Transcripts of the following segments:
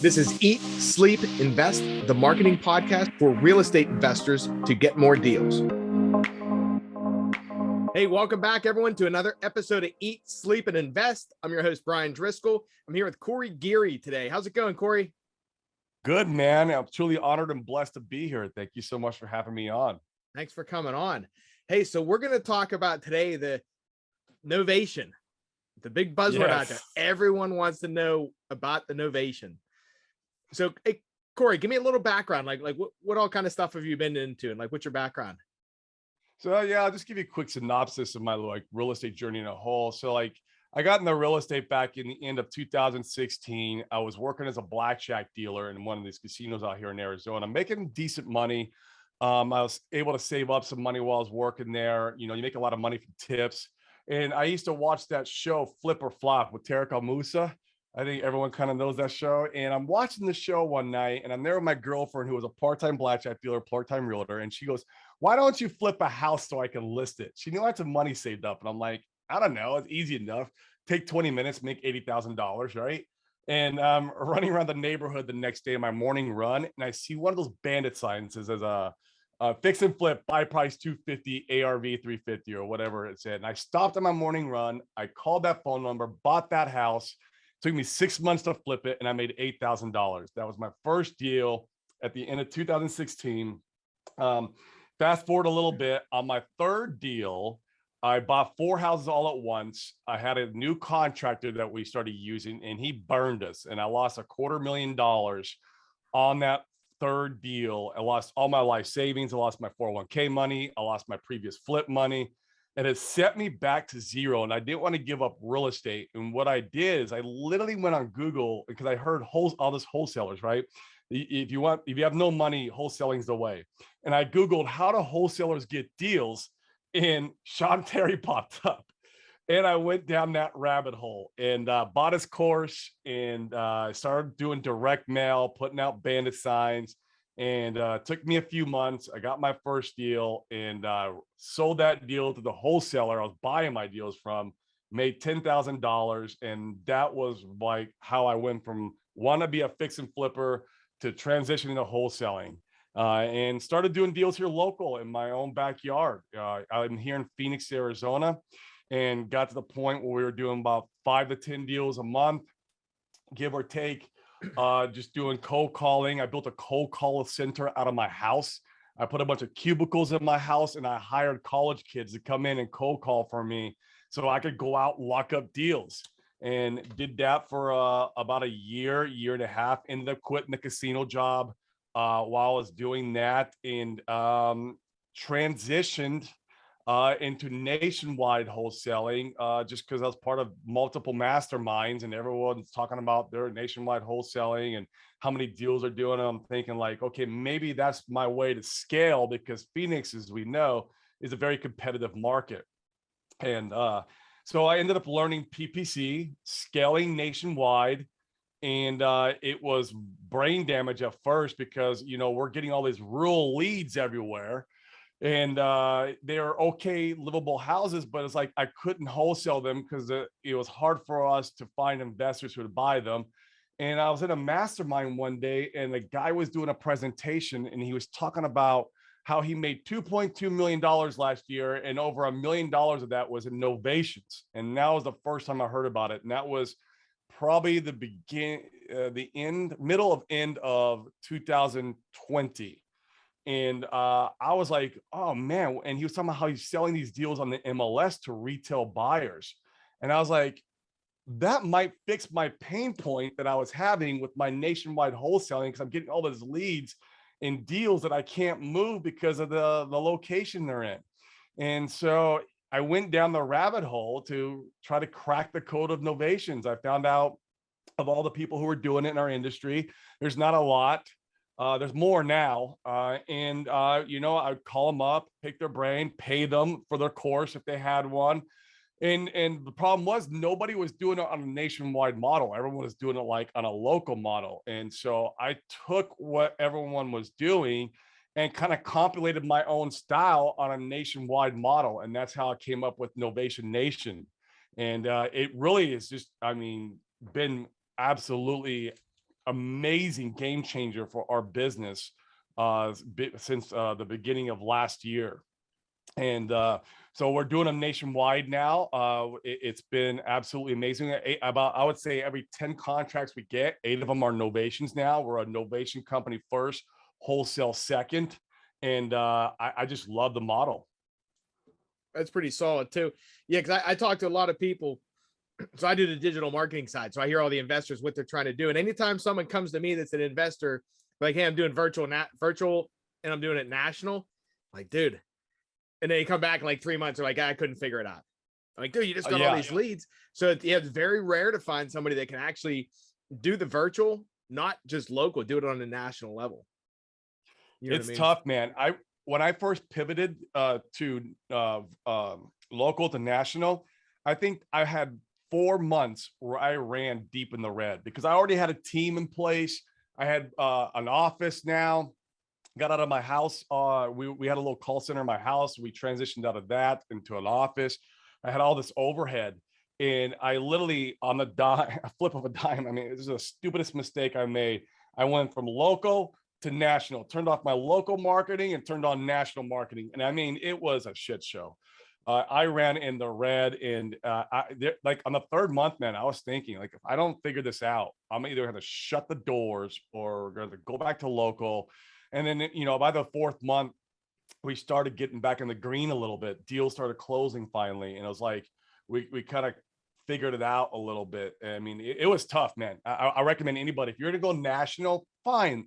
This is Eat, Sleep, Invest, the marketing podcast for real estate investors to get more deals. Hey, welcome back, everyone, to another episode of Eat, Sleep, and Invest. I'm your host, Bryan Driscoll. I'm here with Corey Geary today. How's it going, Corey? Good, man. I'm truly honored and blessed to be here. Thank you so much for having me on. Thanks for coming on. Hey, so we're going to talk about today the novation, the big buzzword out there. Everyone wants to know about the novation. So, hey, Corey, give me a little background. Like what all kind of stuff have you been into, and what's your background? So yeah, I'll just give you a quick synopsis of my real estate journey in a whole. So I got into real estate back in the end of 2016. I was working as a blackjack dealer in one of these casinos out here in Arizona, making decent money. I was able to save up some money while I was working there. You know, you make a lot of money from tips. And I used to watch that show Flip or Flop with Tarek Al-Musa. I think everyone kind of knows that show. And I'm watching the show one night, and I'm there with my girlfriend, who was a part-time blackjack dealer, part-time realtor. And she goes, "Why don't you flip a house so I can list it?" She knew I had some money saved up. And I'm like, I don't know. It's easy enough. Take 20 minutes, make $80,000, right? And running around the neighborhood the next day in my morning run, and I see one of those bandit signs that says fix and flip, buy price 250, ARV 350, or whatever it said. And I stopped on my morning run. I called that phone number, bought that house. Took me 6 months to flip it, and I made $8,000. That was my first deal at the end of 2016. Fast forward a little bit. On my third deal, I bought 4 houses all at once. I had a new contractor that we started using, and he burned us, and I lost $250,000 on that third deal. I lost all my life savings. I lost my 401k money. I lost my previous flip money. And it set me back to zero. And I didn't want to give up real estate. And what I did is I literally went on Google, because I heard all this wholesalers, right? If you have no money, wholesaling's the way. And I Googled how do wholesalers get deals, and Sean Terry popped up. And I went down that rabbit hole and bought his course, and started doing direct mail, putting out bandit signs. And took me a few months. I got my first deal, and sold that deal to the wholesaler I was buying my deals from, made $10,000. And that was like how I went from want to be a fix and flipper to transitioning to wholesaling, and started doing deals here local in my own backyard. I'm here in Phoenix, Arizona, and got to the point where we were doing about 5 to 10 deals a month, give or take. Just doing cold calling. I built a cold call center out of my house. I put a bunch of cubicles in my house, and I hired college kids to come in and cold call for me so I could go out and lock up deals. And did that for about a year and a half. Ended up quitting the casino job while I was doing that, and transitioned into nationwide wholesaling, just because I was part of multiple masterminds, and everyone's talking about their nationwide wholesaling and how many deals they're doing. And I'm thinking like, okay, maybe that's my way to scale, because Phoenix, as we know, is a very competitive market. And so I ended up learning PPC, scaling nationwide. And it was brain damage at first, because, you know, we're getting all these rural leads everywhere. And they're okay, livable houses, but it's like I couldn't wholesale them because it was hard for us to find investors who would buy them. And I was in a mastermind one day, and the guy was doing a presentation, and he was talking about how he made $2.2 million last year, and over $1 million of that was in novations. And that was the first time I heard about it. And that was probably middle of end of 2020. And I was like, oh man. And he was talking about how he's selling these deals on the MLS to retail buyers. And I was like, that might fix my pain point that I was having with my nationwide wholesaling, because I'm getting all those leads and deals that I can't move because of the location they're in. And so I went down the rabbit hole to try to crack the code of novations. I found out of all the people who are doing it in our industry, there's not a lot. There's more now. You know, I'd call them up, pick their brain, pay them for their course if they had one. And the problem was nobody was doing it on a nationwide model. Everyone was doing it like on a local model. And so I took what everyone was doing and kind of compilated my own style on a nationwide model. And that's how I came up with Novation Nation. And it really is just, I mean, been absolutely amazing game changer for our business since the beginning of last year. And so we're doing them nationwide now. It's been absolutely amazing. I would say every 10 contracts we get, 8 of them are novations now. We're a novation company first, wholesale second. And I just love the model. That's pretty solid too. Yeah, because I talk to a lot of people. So I do the digital marketing side. So I hear all the investors, what they're trying to do. And anytime someone comes to me that's an investor, like, hey, I'm doing virtual and I'm doing it national, like, dude. And then they come back in like 3 months, they're like, I couldn't figure it out. I'm like, dude, you just got all these leads. So it's very rare to find somebody that can actually do the virtual, not just local, do it on a national level. You know it's tough, man. When I first pivoted to local to national, I think I had 4 months where I ran deep in the red because I already had a team in place. I had an office now. Got out of my house. We had a little call center in my house. We transitioned out of that into an office. I had all this overhead, and I literally, on the dime, a flip of a dime. I mean, this is the stupidest mistake I made. I went from local to national, turned off my local marketing and turned on national marketing. And I mean, it was a shit show. I ran in the red, and like on the 3rd month, man, I was thinking, like, if I don't figure this out, I'm either going to shut the doors or going to go back to local. And then, you know, by the 4th month, we started getting back in the green a little bit. Deals started closing finally. And it was like, we kind of figured it out a little bit. I mean, it was tough, man. I recommend anybody, if you're going to go national, fine,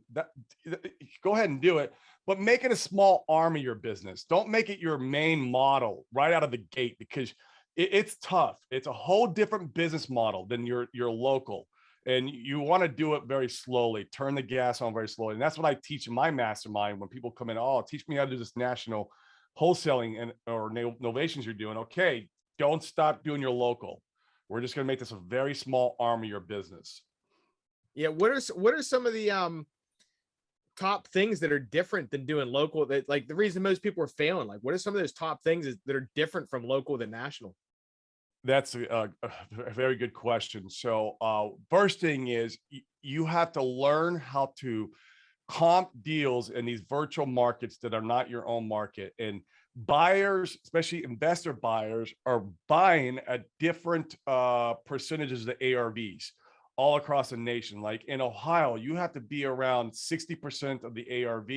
go ahead and do it, but make it a small arm of your business. Don't make it your main model right out of the gate, because it's tough. It's a whole different business model than your local. And you want to do it very slowly, turn the gas on very slowly. And that's what I teach in my mastermind when people come in, oh, teach me how to do this national wholesaling or novations you're doing. Okay, don't stop doing your local. We're just going to make this a very small arm of your business. Yeah. What are some of the top things that are different than doing local, that like the reason most people are failing? Like, what are some of those top things that are different from local than national? That's a very good question. So first thing is you have to learn how to comp deals in these virtual markets that are not your own market. And buyers, especially investor buyers, are buying at different percentages of the ARVs all across the nation. Like in Ohio, you have to be around 60% of the ARV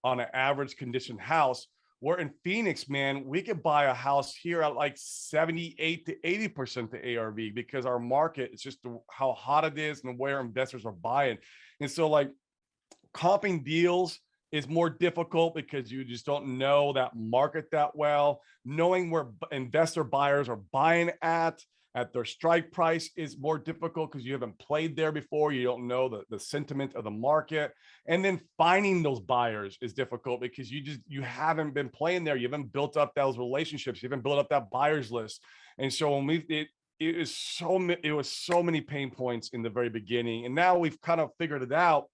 on an average condition house. Where in Phoenix, man, we could buy a house here at like 78 to 80% the ARV, because our market is just how hot it is and where investors are buying. And so like comping deals is more difficult because you just don't know that market that well. Knowing where investor buyers are buying at their strike price is more difficult because you haven't played there before. You don't know the sentiment of the market. And then finding those buyers is difficult because you haven't been playing there. You haven't built up those relationships. You haven't built up that buyers list. And so when it was so many pain points in the very beginning. And now we've kind of figured it out.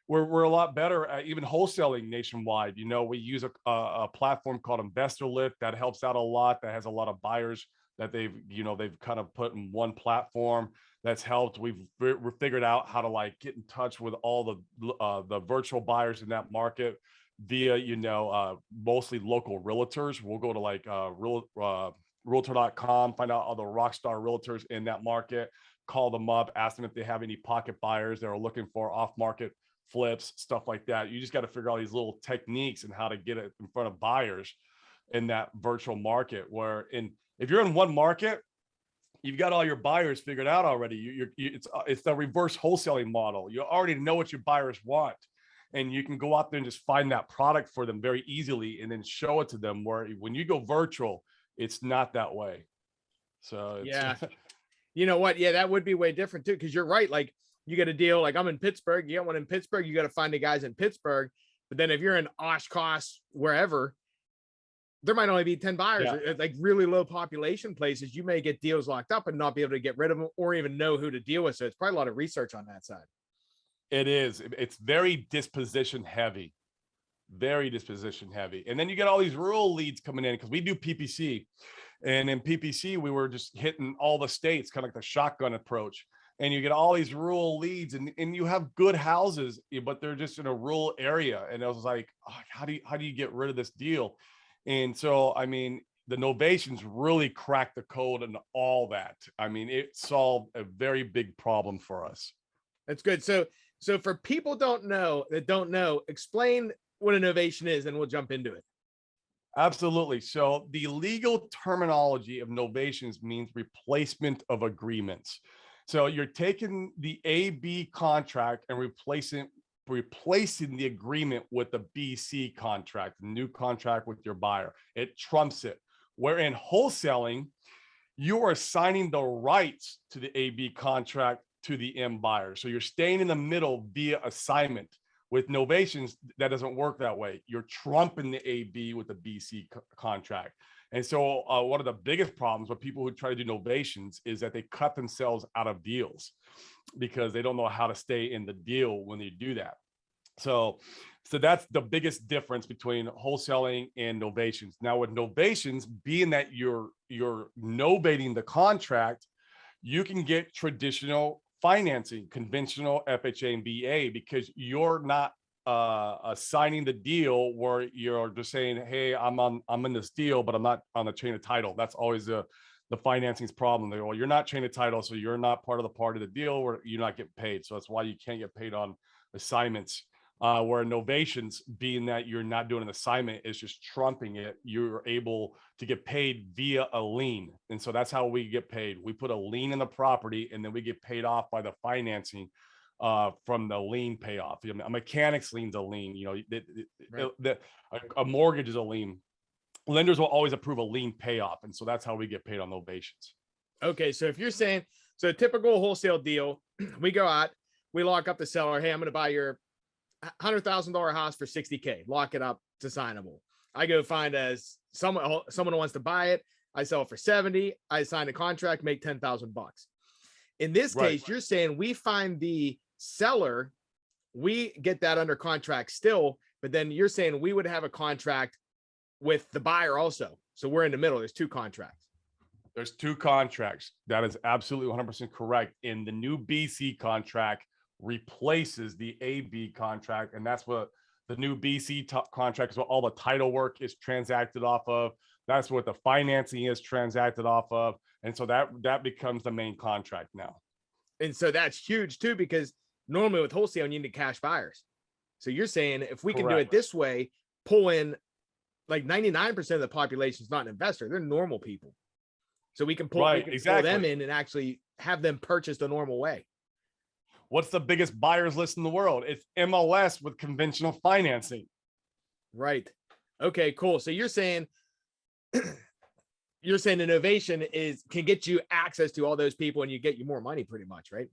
We're a lot better at even wholesaling nationwide. You know, we use a platform called Investor Lift that helps out a lot, that has a lot of buyers that they've kind of put in one platform that's helped. We've figured out how to like get in touch with all the virtual buyers in that market via, mostly local realtors. We'll go to like realtor.com, find out all the rock star realtors in that market, call them up, ask them if they have any pocket buyers that are looking for off-market flips, stuff like that. You just got to figure out these little techniques and how to get it in front of buyers in that virtual market. If you're in one market, you've got all your buyers figured out already. It's the reverse wholesaling model. You already know what your buyers want, and you can go out there and just find that product for them very easily and then show it to them. Where when you go virtual, it's not that way. So yeah, you know what? Yeah, that would be way different too. Because you're right. Like you get a deal. Like I'm in Pittsburgh. You get one in Pittsburgh. You got to find the guys in Pittsburgh. But then if you're in Oshkosh, wherever, there might only be 10 buyers. Yeah. Like really low population places, you may get deals locked up and not be able to get rid of them or even know who to deal with. So it's probably a lot of research on that side. It is. It's very disposition heavy, very disposition heavy. And then you get all these rural leads coming in because we do PPC. And in PPC, we were just hitting all the states, kind of like the shotgun approach. and you get all these rural leads, and you have good houses, but they're just in a rural area. And I was like, oh, how do you get rid of this deal? And so, I mean, the Novations really cracked the code and all that. I mean, it solved a very big problem for us. That's good. So for people that don't know, explain what a novation is, and we'll jump into it. Absolutely. So the legal terminology of novations means replacement of agreements. So you're taking the AB contract and replacing the agreement with the BC contract, the new contract with your buyer. It trumps it. Where in wholesaling, you are assigning the rights to the AB contract to the M buyer. So you're staying in the middle via assignment. With novations, that doesn't work that way. You're trumping the AB with the BC contract. And so one of the biggest problems with people who try to do novations is that they cut themselves out of deals because they don't know how to stay in the deal when they do that. So that's the biggest difference between wholesaling and novations. Now with novations, being that you're novating the contract, you can get traditional financing, conventional FHA and VA, because you're not assigning the deal where you're just saying, hey, I'm in this deal, but I'm not on the chain of title. That's always the financing's problem. They go, well, you're not chain of title, so you're not part of the deal where you're not getting paid. So that's why you can't get paid on assignments. Where novations, being that you're not doing an assignment, is just trumping it, you're able to get paid via a lien. And so that's how we get paid. We put a lien in the property, and then we get paid off by the financing from the lien payoff. A mechanic's lien's a lien. A mortgage is a lien. Lenders will always approve a lien payoff, and so that's how we get paid on novations. Okay, so if you're saying, so a typical wholesale deal, we go out, we lock up the seller. Hey, I'm going to buy your $100,000 house for $60K. Lock it up. It's assignable. I go find someone who wants to buy it. I sell it for 70. I sign a contract, make $10,000. In this case, you're saying we find the seller, we get that under contract still, but then you're saying we would have a contract with the buyer also. So we're in the middle. There's two contracts. There's two contracts. That is absolutely 100% correct. In the new BC contract replaces the AB contract, and that's what the new BC contract is, what all the title work is transacted off of. That's what the financing is transacted off of, and so that becomes the main contract now. And so that's huge too, because normally with wholesale you need cash buyers. So you're saying if we can do it this way, pull in, like 99% of the population is not an investor; they're normal people. So we can pull them in and actually have them purchase the normal way. What's the biggest buyers list in the world? It's MLS with conventional financing. Right. Okay, cool. So you're saying the novation can get you access to all those people, and you get you more money pretty much, right?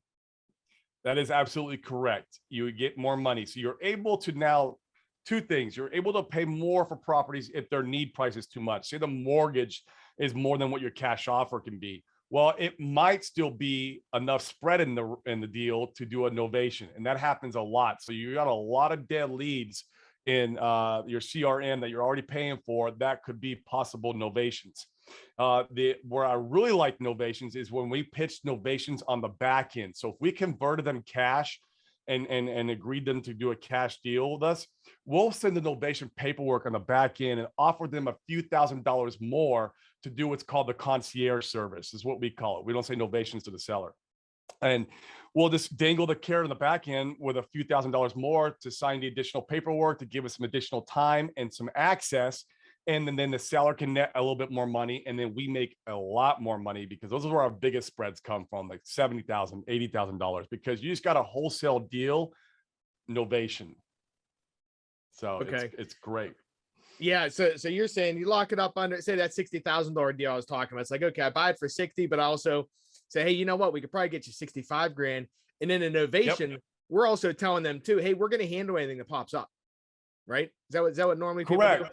That is absolutely correct. You get more money. So you're able to now, two things. You're able to pay more for properties if their need price is too much. Say the mortgage is more than what your cash offer can be. Well, it might still be enough spread in the deal to do a novation, and that happens a lot. So you got a lot of dead leads in your CRM that you're already paying for. That could be possible novations. Where I really like novations is when we pitch novations on the back end. So if we converted them cash and agreed them to do a cash deal with us, we'll send the novation paperwork on the back end and offer them a few $1,000s more to do what's called the concierge service, is what we call it. We don't say novations to the seller. And we'll just dangle the carrot on the back end with a few $1,000s more to sign the additional paperwork, to give us some additional time and some access. And then the seller can net a little bit more money, and then we make a lot more money, because those are where our biggest spreads come from, like $70,000, $80,000, because you just got a wholesale deal novation. So it's great. Yeah. So you're saying you lock it up under, say, that $60,000 deal I was talking about. It's like, okay, I buy it for 60, but I also say, hey, you know what? We could probably get you 65 grand. And then a novation, we're also telling them too, hey, we're going to handle anything that pops up. Right? Is that what normally people do?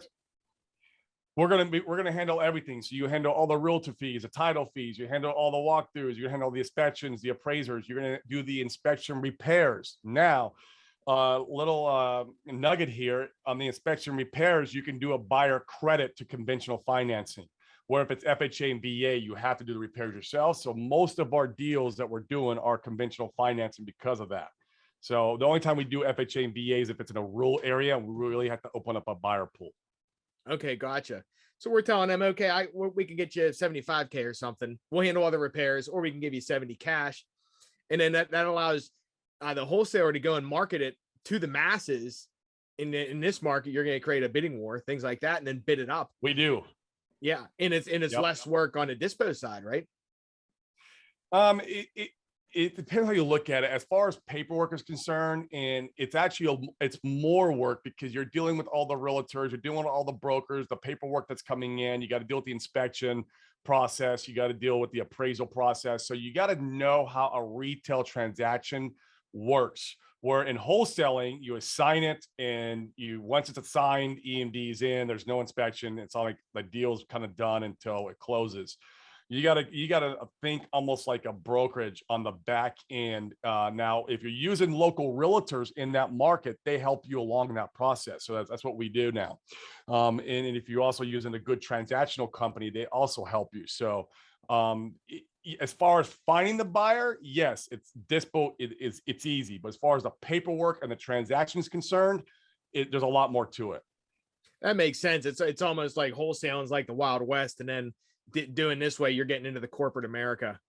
We're gonna handle everything. So you handle all the realtor fees, the title fees, you handle all the walkthroughs, you handle the inspections, the appraisers, you're gonna do the inspection repairs. Now, little nugget here on the inspection repairs, you can do a buyer credit to conventional financing. Where if it's FHA and VA, you have to do the repairs yourself. So most of our deals that we're doing are conventional financing because of that. So the only time we do FHA and VA is if it's in a rural area and we really have to open up a buyer pool. Okay, gotcha. So we're telling them, okay, we can get you 75K or something. We'll handle all the repairs, or we can give you 70 cash. And then that allows the wholesaler to go and market it to the masses. In this market, you're going to create a bidding war, things like that, and then bid it up. We do. Yeah. And it's Yep. less work on the dispo side, right? It depends how you look at it. As far as paperwork is concerned, and it's actually it's more work because you're dealing with all the realtors, you're dealing with all the brokers, the paperwork that's coming in. You got to deal with the inspection process. You got to deal with the appraisal process. So you got to know how a retail transaction works. Where in wholesaling, you assign it, and once it's assigned, EMD's in. There's no inspection. It's all like the deal's kind of done until it closes. You gotta think almost like a brokerage on the back end. Now, if you're using local realtors in that market, they help you along that process. So that's what we do now. And if you're also using a good transactional company, they also help you. So as far as finding the buyer, yes, it's easy. But as far as the paperwork and the transaction is concerned, there's a lot more to it. That makes sense. It's almost like wholesaling is like the Wild West, and then doing this way, you're getting into the corporate America.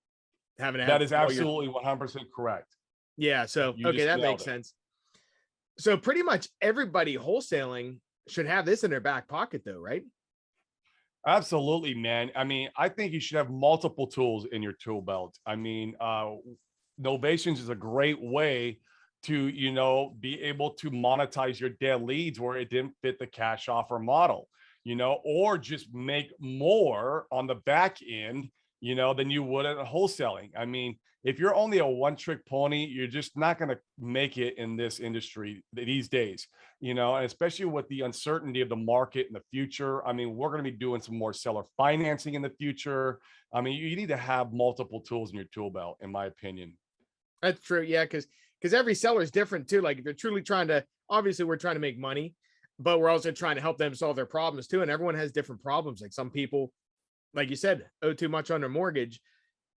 That is absolutely 100% correct. Yeah. So, okay, that makes sense. So pretty much everybody wholesaling should have this in their back pocket though, right? Absolutely, man. I mean, I think you should have multiple tools in your tool belt. I mean, Novations is a great way to, be able to monetize your dead leads where it didn't fit the cash offer model. Or just make more on the back end, than you would at wholesaling. I mean, if you're only a one-trick pony, you're just not going to make it in this industry these days, and especially with the uncertainty of the market in the future. I mean, we're going to be doing some more seller financing in the future. I mean, you need to have multiple tools in your tool belt, in my opinion. That's true. Yeah. Because every seller is different too. Like if you're truly obviously we're trying to make money, but we're also trying to help them solve their problems too. And everyone has different problems. Like some people, like you said, owe too much on their mortgage.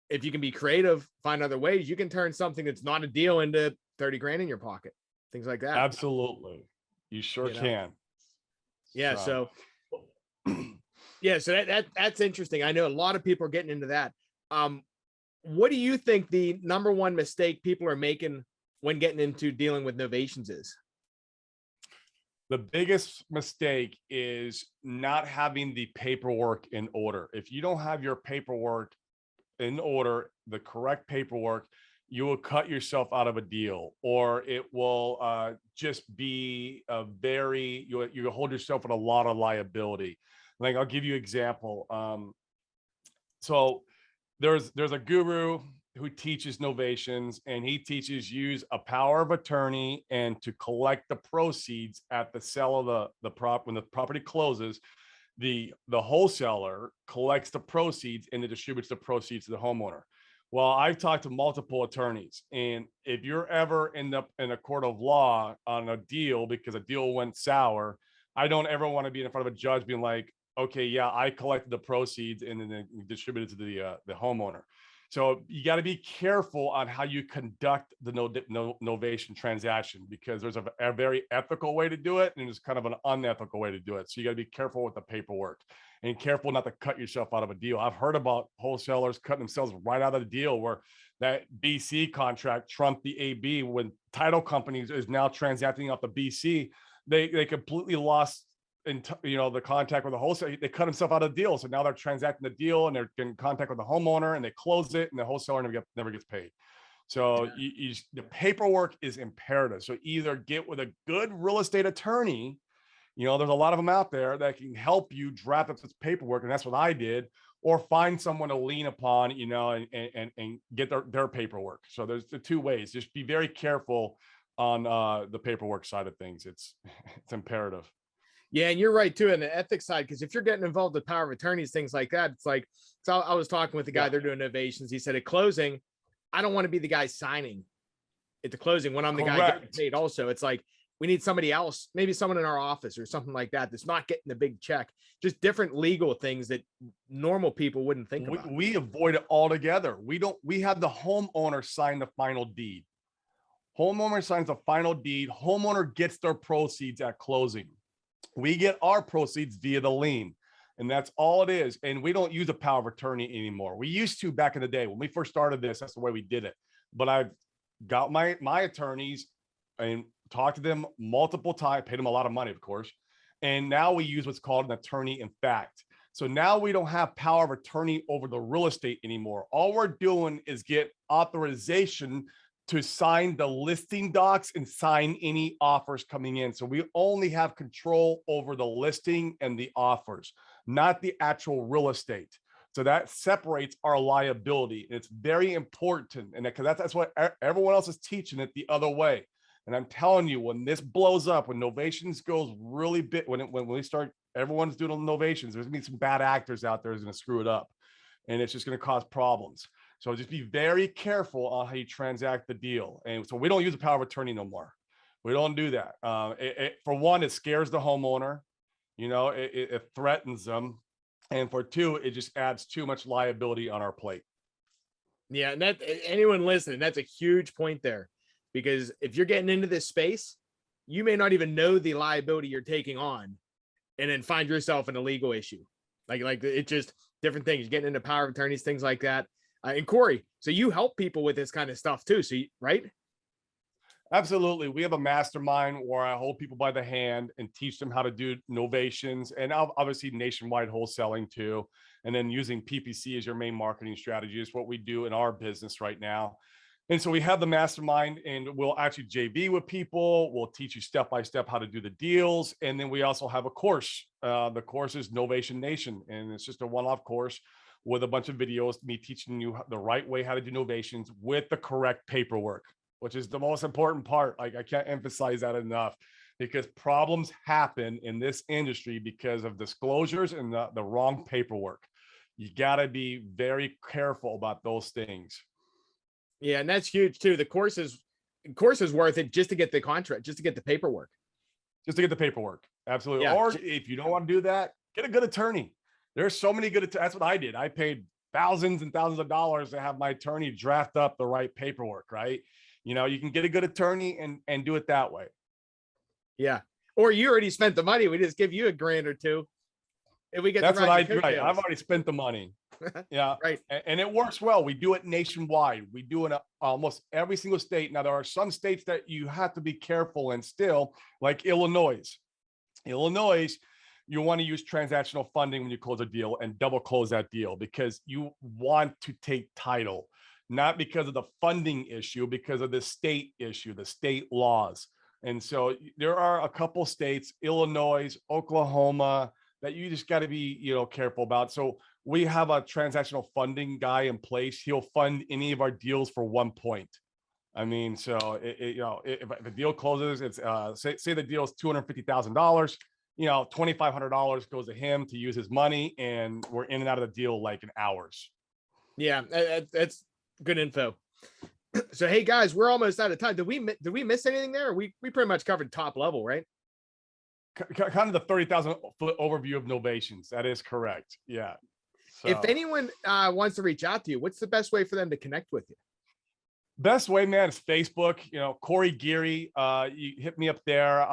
If you can be creative, find other ways, you can turn something that's not a deal into 30 grand in your pocket, things like that. Absolutely. You sure can. Yeah. So yeah. So that's interesting. I know a lot of people are getting into that. What do you think the number one mistake people are making when getting into dealing with novations is? The biggest mistake is not having the paperwork in order. If you don't have your paperwork in order, the correct paperwork, you will cut yourself out of a deal, or it will just be you hold yourself with a lot of liability. Like I'll give you an example. So there's a guru who teaches novations, and he teaches use a power of attorney and to collect the proceeds at the sale of when the property closes. The wholesaler collects the proceeds and it distributes the proceeds to the homeowner. Well, I've talked to multiple attorneys, and if you're ever end up in a court of law on a deal because a deal went sour, I don't ever want to be in front of a judge being like, okay, yeah, I collected the proceeds and then distributed to the homeowner. So you got to be careful on how you conduct the novation transaction, because there's a very ethical way to do it, and there's kind of an unethical way to do it. So you got to be careful with the paperwork and careful not to cut yourself out of a deal. I've heard about wholesalers cutting themselves right out of the deal where that BC contract trumped the AB when title companies is now transacting off the BC. They completely lost the contact with the wholesaler. They cut himself out of the deal, so now they're transacting the deal and they're in contact with the homeowner, and they close it, and the wholesaler never gets paid. So the paperwork is imperative. So either get with a good real estate attorney. There's a lot of them out there that can help you draft up this paperwork, and that's what I did. Or find someone to lean upon, and get their paperwork. So there's the two ways. Just be very careful on the paperwork side of things. It's imperative. Yeah, and you're right too on the ethics side, because if you're getting involved with power of attorneys, things like that, it's like, so I was talking with the guy, they're doing novations. He said at closing, I don't want to be the guy signing at the closing when I'm the guy getting paid. Also, it's like we need somebody else, maybe someone in our office or something like that, that's not getting the big check, just different legal things that normal people wouldn't think about. We avoid it altogether. We have the homeowner sign the final deed. Homeowner signs the final deed. Homeowner gets their proceeds at closing. We get our proceeds via the lien. And that's all it is. And we don't use a power of attorney anymore. We used to back in the day when we first started this. That's the way we did it. But I've got my attorneys and talked to them multiple times, paid them a lot of money, of course. And now we use what's called an attorney in fact. So now we don't have power of attorney over the real estate anymore. All we're doing is get authorization to sign the listing docs and sign any offers coming in. So we only have control over the listing and the offers, not the actual real estate. So that separates our liability. It's very important. And because that's what everyone else is teaching it the other way. And I'm telling you, when this blows up, when Novations goes really big, when we start, everyone's doing Novations, there's gonna be some bad actors out there who's gonna screw it up. And it's just gonna cause problems. So just be very careful on how you transact the deal. And so we don't use the power of attorney no more. We don't do that. For one, it scares the homeowner. You know, it threatens them. And for two, it just adds too much liability on our plate. Yeah, and that anyone listening, that's a huge point there. Because if you're getting into this space, you may not even know the liability you're taking on and then find yourself in a legal issue. Like it just different things, getting into power of attorneys, things like that. And Corey, so you help people with this kind of stuff too. So, right? Absolutely. We have a mastermind where I hold people by the hand and teach them how to do novations and obviously nationwide wholesaling too. And then using PPC as your main marketing strategy is what we do in our business right now. And so we have the mastermind and we'll actually JV with people. We'll teach you step-by-step how to do the deals. And then we also have a course. The course is Novation Nation. And it's just a one-off course with a bunch of videos, me teaching you the right way how to do novations with the correct paperwork, which is the most important part. Like I can't emphasize that enough because problems happen in this industry because of disclosures and the wrong paperwork. You got to be very careful about those things. Yeah, and that's huge too. The course is worth it just to get the contract, just to get the paperwork. Just to get the paperwork. Absolutely. Yeah. Or if you don't want to do that, get a good attorney. There's so many good, that's what I did. I paid thousands and thousands of dollars to have my attorney draft up the right paperwork, right? You know, you can get a good attorney and do it that way. Yeah. Or you already spent the money. We just give you $1,000 or $2,000. If we get that's what I do. Right. I've already spent the money. Yeah. Right. And it works well. We do it nationwide. We do it in almost every single state. Now, there are some states that you have to be careful in still, like Illinois. You want to use transactional funding when you close a deal and double close that deal because you want to take title, not because of the funding issue, because of the state issue, the state laws. And so there are a couple states, Illinois, Oklahoma, that you just got to be, careful about. So we have a transactional funding guy in place. He'll fund any of our deals for 1 point. I mean, so if the deal closes, it's say the deal is $250,000. $2,500 goes to him to use his money, and we're in and out of the deal like in hours. Yeah, that's good info. So, hey guys, we're almost out of time. Did we miss anything there? We pretty much covered top level, right? Kind of the 30,000 foot overview of Novations. That is correct. Yeah. So, if anyone wants to reach out to you, what's the best way for them to connect with you? Best way, man, is Facebook. Corey Geary. You hit me up there.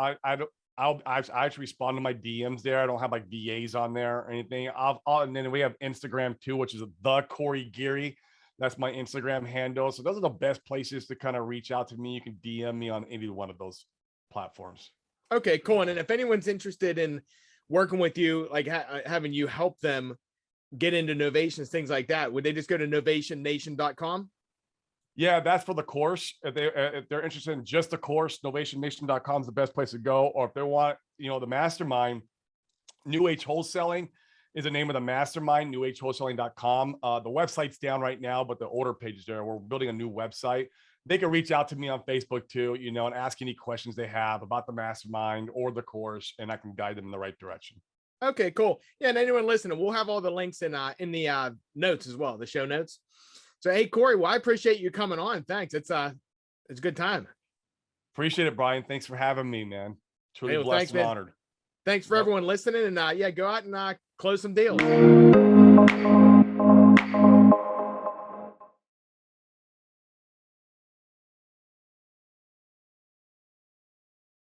I'll actually respond to my DMs there. I don't have like VAs on there or anything. And then we have Instagram too, which is the Corey Geary. That's my Instagram handle. So those are the best places to kind of reach out to me. You can DM me on any one of those platforms. Okay, cool. And if anyone's interested in working with you, like having you help them get into novations, things like that, would they just go to novationnation.com? Yeah, that's for the course. If they're interested in just the course, novationnation.com is the best place to go. Or if they want, the mastermind, New Age Wholesaling is the name of the mastermind, newagewholesaling.com. The website's down right now, but the order page is there. We're building a new website. They can reach out to me on Facebook too, and ask any questions they have about the mastermind or the course, and I can guide them in the right direction. Okay, cool. Yeah, and anyone listening, we'll have all the links in the notes as well, the show notes. So, hey, Corey, well, I appreciate you coming on. Thanks. It's a good time. Appreciate it, Bryan. Thanks for having me, man. Truly Hey, well, blessed thanks, and man. honored. Thanks for Yep. everyone listening, and yeah, go out and close some deals.